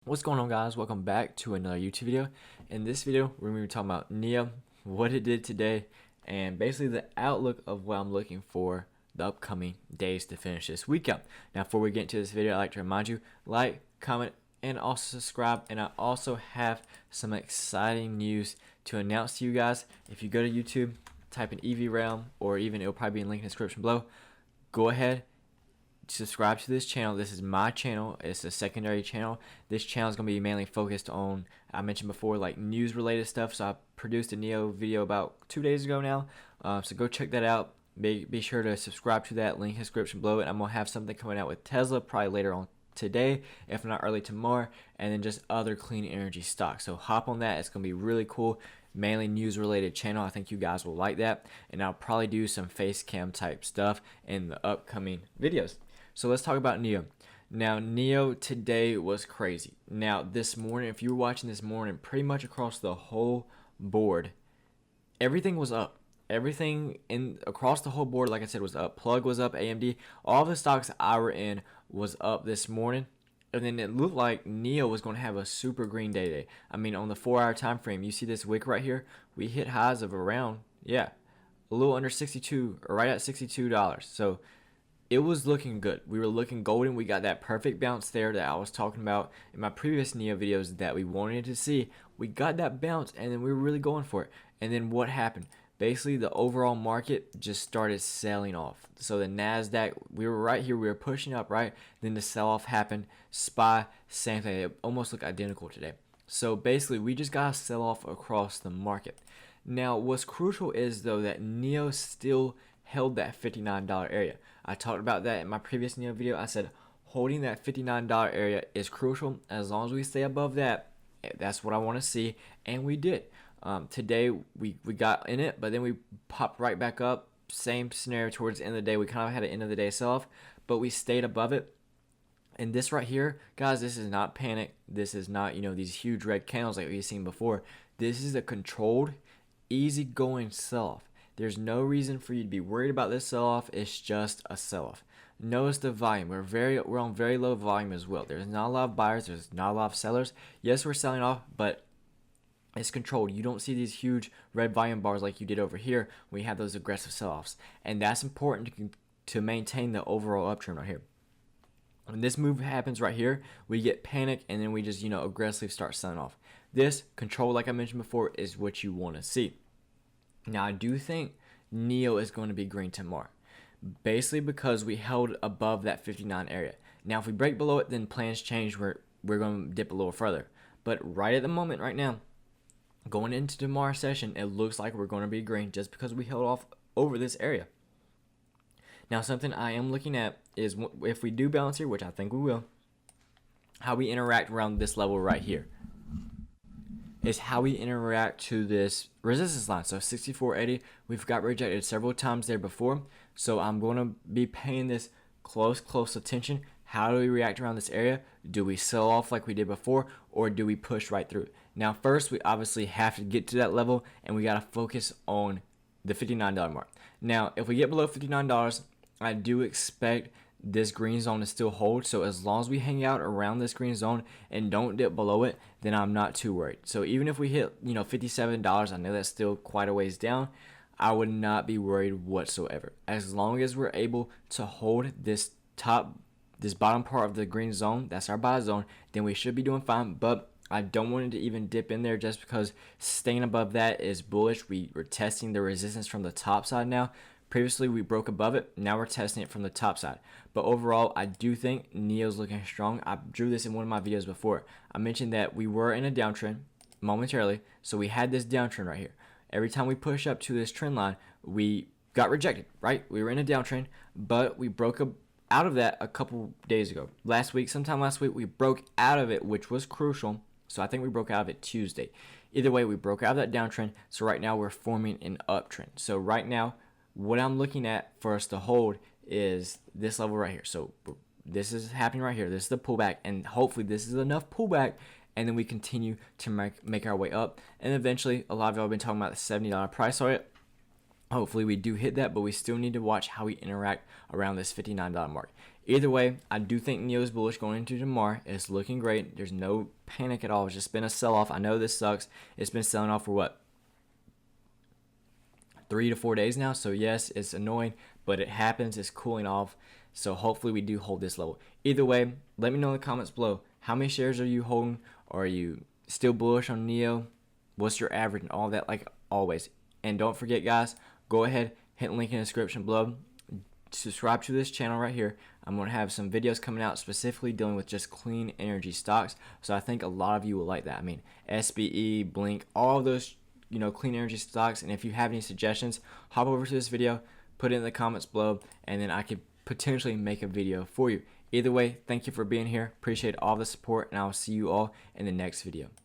What's going on, guys? Welcome back to another YouTube video. In this video, we're going to be talking about NIO, what it did today, and basically the outlook of what I'm looking for the upcoming days to finish this week out. Now, before we get into this video, I'd like to remind you, like, comment, and also subscribe. And I also have some exciting news to announce to you guys. If you go to YouTube, type in EV Realm, or even it'll probably be in the link in the description below. Go ahead, subscribe to this channel. This is my channel. It's a secondary channel. This channel is going to be mainly focused on, I mentioned before, like news related stuff. So I produced a NIO video about 2 days ago now, so go check that out. Be sure to subscribe to that link in the description below. And I'm going to have something coming out with Tesla probably later on today, if not early tomorrow, and then just other clean energy stocks. So hop on that. It's going to be really cool, mainly news related channel. I think you guys will like that, and I'll probably do some face cam type stuff in the upcoming videos. So let's talk about NIO. Now, NIO today was crazy. Now, this morning, if you were watching this morning, pretty much across the whole board, everything was up. Everything across the whole board, like I said, was up. Plug was up, AMD, all the stocks I were in was up this morning. And then it looked like NIO was going to have a super green day. I mean, on the 4-hour time frame, you see this wick right here? We hit highs of around, a little under 62, or right at $62. So it was looking good. We were looking golden. We got that perfect bounce there that I was talking about in my previous NIO videos that we wanted to see. We got that bounce, and then we were really going for it. And then what happened? Basically, the overall market just started selling off. So the NASDAQ, we were right here. We were pushing up, right? Then the sell-off happened. SPY, same thing. It almost looked identical today. So basically, we just got a sell-off across the market. Now, what's crucial is, though, that NIO still held that $59 area. I talked about that in my previous NIO video. I said holding that $59 area is crucial. As long as we stay above that, that's what I want to see, and we did. Today we got in it, but then we popped right back up. Same scenario towards the end of the day. We kind of had an end of the day sell-off, but we stayed above it. And this right here, guys, this is not panic. This is not, these huge red candles like we've seen before. This is a controlled, easy-going sell-off. There's no reason for you to be worried about this sell-off. It's just a sell-off. Notice the volume. We're on very low volume as well. There's not a lot of buyers. There's not a lot of sellers. Yes, we're selling off, but it's controlled. You don't see these huge red volume bars like you did over here when you have those aggressive sell-offs. And that's important to maintain the overall uptrend right here. When this move happens right here, we get panic, and then we just, aggressively start selling off. This control, like I mentioned before, is what you want to see. Now, I do think NIO is going to be green tomorrow, basically because we held above that 59 area. Now, if we break below it, then plans change. We're going to dip a little further. But right at the moment, right now, going into tomorrow's session, it looks like we're going to be green just because we held off over this area. Now, something I am looking at is if we do bounce here, which I think we will, how we interact around this level right here. Is how we interact to this resistance line. So 64.80, we've got rejected several times there before. So I'm going to be paying this close attention. How do we react around this area? Do we sell off like we did before, or do we push right through? Now, first, we obviously have to get to that level, and we got to focus on the $59 mark. Now, if we get below $59, I do expect this green zone to still hold. So as long as we hang out around this green zone and don't dip below it, then I'm not too worried. So even if we hit, $57, I know that's still quite a ways down, I would not be worried whatsoever. As long as we're able to hold this bottom part of the green zone, that's our buy zone, then we should be doing fine. But I don't want it to even dip in there just because staying above that is bullish. We're testing the resistance from the top side now. Previously, we broke above it. Now we're testing it from the top side. But overall, I do think NIO's looking strong. I drew this in one of my videos before. I mentioned that we were in a downtrend momentarily. So we had this downtrend right here. Every time we push up to this trend line, we got rejected, right? We were in a downtrend, but we broke out of that a couple days ago. Sometime last week, we broke out of it, which was crucial. So I think we broke out of it Tuesday. Either way, we broke out of that downtrend. So right now, we're forming an uptrend. So right now, what I'm looking at for us to hold is this level right here. So this is happening right here. This is the pullback, and hopefully this is enough pullback, and then we continue to make our way up. And eventually, a lot of y'all have been talking about the $70 price target. Hopefully we do hit that, but we still need to watch how we interact around this $59 mark. Either way, I do think NIO is bullish going into tomorrow. It's looking great. There's no panic at all. It's just been a sell-off. I know this sucks. It's been selling off for what, 3 to 4 days now? So yes, it's annoying, but it happens. It's cooling off. So hopefully we do hold this level. Either way, let me know in the comments below. How many shares are you holding? Are you still bullish on NIO? What's your average and all that, like always. And don't forget, guys, go ahead, hit the link in the description below. Subscribe to this channel right here. I'm going to have some videos coming out specifically dealing with just clean energy stocks. So I think a lot of you will like that. I mean, SBE, Blink, all of those, clean energy stocks. And if you have any suggestions, hop over to this video, put it in the comments below, and then I could potentially make a video for you. Either way, thank you for being here. Appreciate all the support, and I'll see you all in the next video.